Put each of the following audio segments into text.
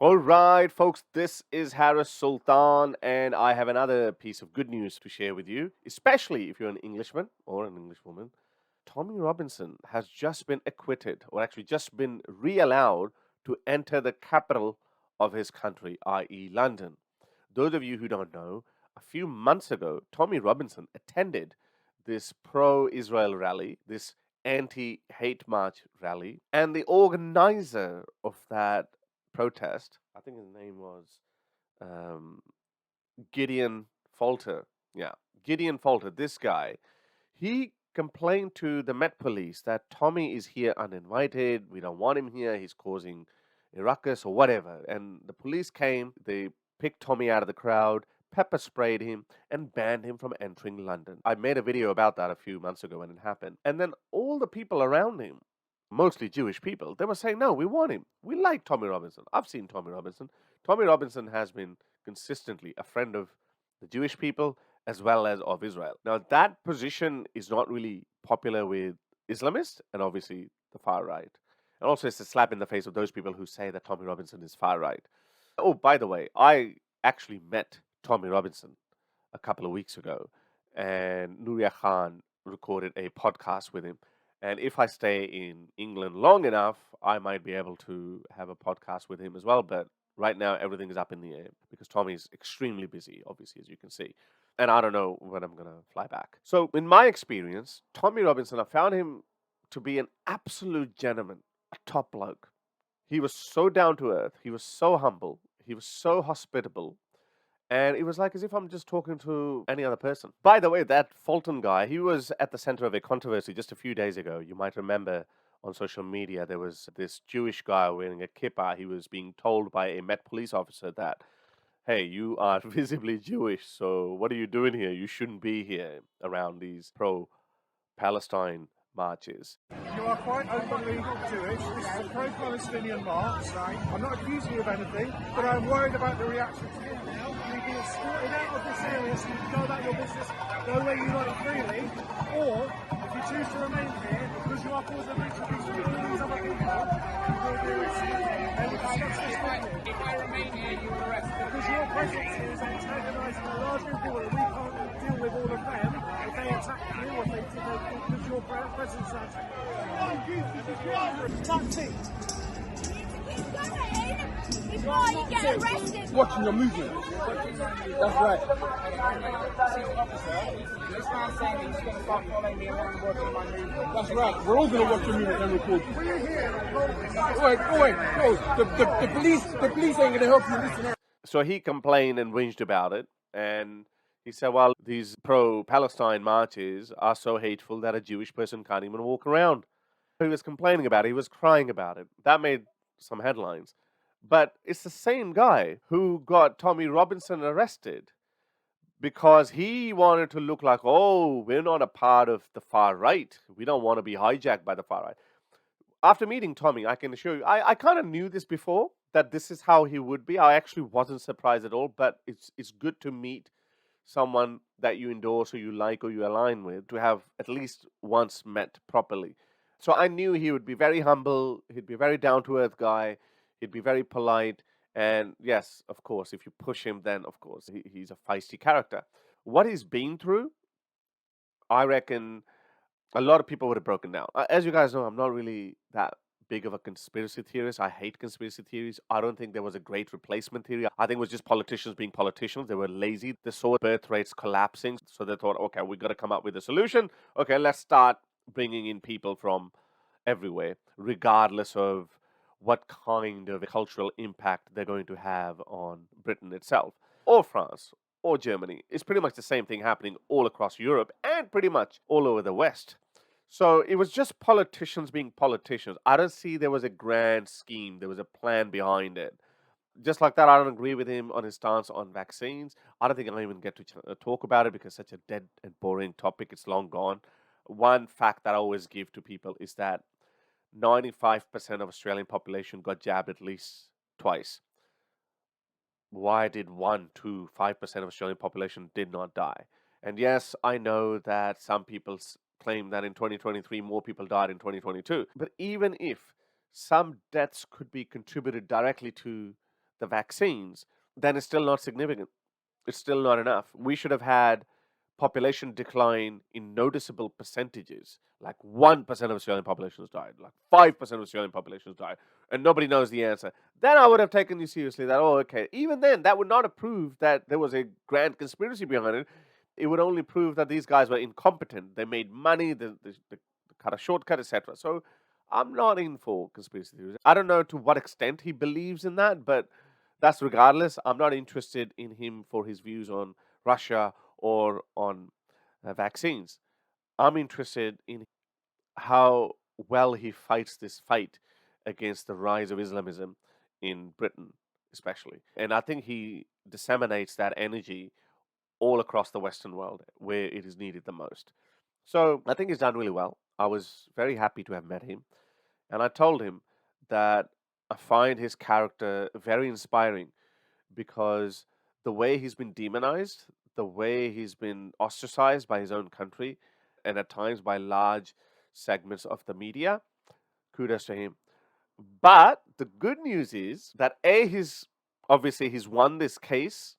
All right, folks, this is Harris Sultan, and I have another piece of good news to share with you, especially if you're an Englishman or an Englishwoman. Tommy Robinson has just been acquitted, or actually just been re-allowed to enter the capital of his country, i.e., London. Those of you who don't know, a few months ago, Tommy Robinson attended this pro Israel rally, this anti hate march rally, and the organizer of that protest, I think his name was um, Gideon Falter. Yeah, Gideon Falter, this guy, he complained to the Met Police that Tommy is here uninvited. We don't want him here. He's causing a ruckus or whatever. And the police came, they picked Tommy out of the crowd, pepper sprayed him, and banned him from entering London. I made a video about that a few months ago when it happened. And then all the people around him, mostly Jewish people, they were saying, no, we want him. We like Tommy Robinson. I've seen Tommy Robinson. Tommy Robinson has been consistently a friend of the Jewish people as well as of Israel. Now, that position is not really popular with Islamists and obviously the far right. And also, it's a slap in the face of those people who say that Tommy Robinson is far right. Oh, by the way, I actually met Tommy Robinson a couple of weeks ago, and Nuria Khan recorded a podcast with him. And if I stay in England long enough, I might be able to have a podcast with him as well. But right now, everything is up in the air because Tommy is extremely busy, obviously, as you can see. And I don't know when I'm going to fly back. So, in my experience, Tommy Robinson, I found him to be an absolute gentleman, a top bloke. He was so down to earth, he was so humble, he was so hospitable, and it was like as if I'm just talking to any other person. By the way, that Fulton guy, he was at the center of a controversy just a few days ago. You might remember on social media there was this Jewish guy wearing a kippah. He was being told by a Met police officer that, hey, you are visibly Jewish, so what are you doing here? You shouldn't be here around these pro Palestine marches. You are quite openly Jewish. This is a pro-Palestinian march. Right. I'm not accusing you of anything, but I'm worried about the reaction to you now. You've been escorted out of this area so you can go about your business, go where you like freely, or if you choose to remain here, because you are causing a breach of peace with these other people, you will be arrested. And we discuss this with you. If I remain here, you will arrest me. Because your presence here is antagonising a large group of people and we can't deal with all of them if they attack you or if they because your presence is attacking. Tactic. Before you get arrested. Watching your movement. That's right. This man's saying that he's going to start following me around watching my movement. That's right. We're all going to watch your movement and record you. We're here. Wait. No, the police ain't going to help you listen. So he complained and whinged about it, and he said, well, these pro-Palestine marches are so hateful that a Jewish person can't even walk around. He was complaining about it. He was crying about it. That made some headlines. But it's the same guy who got Tommy Robinson arrested because he wanted to look like, oh, we're not a part of the far right. We don't want to be hijacked by the far right. After meeting Tommy, I can assure you, I kind of knew this before, that this is how he would be. I actually wasn't surprised at all, but it's good to meet someone that you endorse or you like or you align with, to have at least once met properly. So I knew he would be very humble, he'd be a very down-to-earth guy, he'd be very polite, and yes, of course, if you push him, then of course, he's a feisty character. What he's been through, I reckon a lot of people would have broken down. As you guys know, I'm not really that big of a conspiracy theorist. I hate conspiracy theories. I don't think there was a great replacement theory. I think it was just politicians being politicians. They were lazy. They saw birth rates collapsing. So they thought, okay, we got to come up with a solution. Okay, let's start bringing in people from everywhere, regardless of what kind of cultural impact they're going to have on Britain itself, or France, or Germany. It's pretty much the same thing happening all across Europe and pretty much all over the West. So it was just politicians being politicians. I don't see there was a grand scheme. There was a plan behind it. Just like that, I don't agree with him on his stance on vaccines. I don't think I'll even get to talk about it because it's such a dead and boring topic. It's long gone. One fact that I always give to people is that 95% of Australian population got jabbed at least twice. Why did 1, 2, 5% of Australian population did not die? And yes, I know that some people claim that in 2023 more people died in 2022. But even if some deaths could be contributed directly to the vaccines, then it's still not significant. It's still not enough. We should have had population decline in noticeable percentages. Like 1% of Australian population has died, like 5% of Australian population has died, and nobody knows the answer. Then I would have taken you seriously that, oh, okay. Even then, that would not have proved that there was a grand conspiracy behind it. It would only prove that these guys were incompetent. They made money, they cut a shortcut, etc. So I'm not in for conspiracy theories. I don't know to what extent he believes in that, but that's regardless. I'm not interested in him for his views on Russia or on vaccines. I'm interested in how well he fights this fight against the rise of Islamism in Britain, especially. And I think he disseminates that energy all across the Western world where it is needed the most. So I think he's done really well. I was very happy to have met him. And I told him that I find his character very inspiring because the way he's been demonized, the way he's been ostracized by his own country, and at times by large segments of the media, kudos to him. But the good news is that he's won this case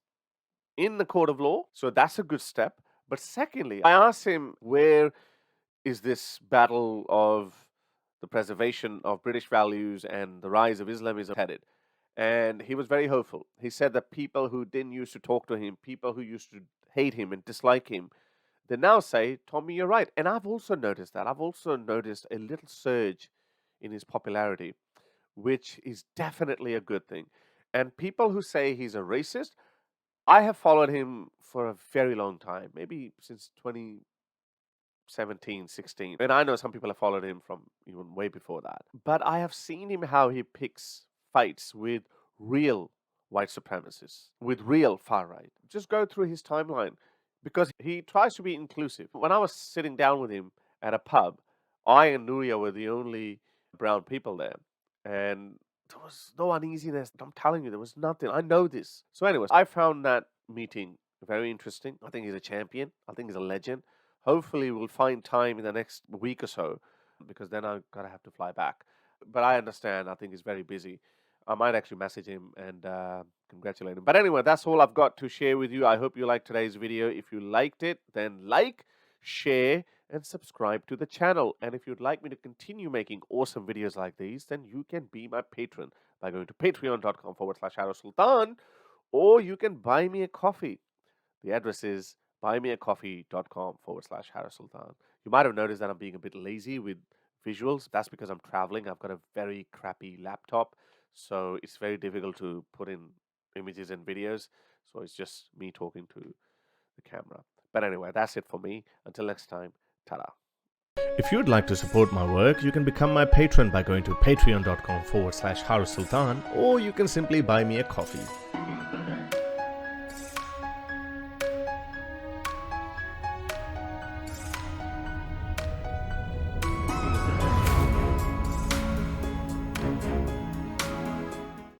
in the court of law, so that's a good step. But secondly, I asked him, where is this battle of the preservation of British values and the rise of Islamism headed? And he was very hopeful. He said that people who didn't used to talk to him, people who used to hate him and dislike him, they now say, Tommy, you're right. And I've also noticed that. I've also noticed a little surge in his popularity, which is definitely a good thing. And people who say he's a racist, I have followed him for a very long time, maybe since 2017, 16. And I know some people have followed him from even way before that. But I have seen him how he picks fights with real white supremacists, with real far right. Just go through his timeline because he tries to be inclusive. When I was sitting down with him at a pub, I and Nuria were the only brown people there. And there was no uneasiness. I'm telling you, there was nothing. I know this. So anyways, I found that meeting very interesting. I think he's a champion. I think he's a legend. Hopefully we'll find time in the next week or so because then I'm going to have to fly back. But I understand. I think he's very busy. I might actually message him and congratulate him. But anyway, that's all I've got to share with you. I hope you liked today's video. If you liked it, then like, share, and subscribe to the channel. And if you'd like me to continue making awesome videos like these, then you can be my patron by going to patreon.com/Harris Sultan, or you can buy me a coffee. The address is buymeacoffee.com/Harris Sultan. You might have noticed that I'm being a bit lazy with visuals. That's because I'm traveling. I've got a very crappy laptop, so it's very difficult to put in images and videos. So it's just me talking to the camera. But anyway, that's it for me. Until next time, ta-da. If you'd like to support my work, you can become my patron by going to patreon.com/Harris Sultan, or you can simply buy me a coffee.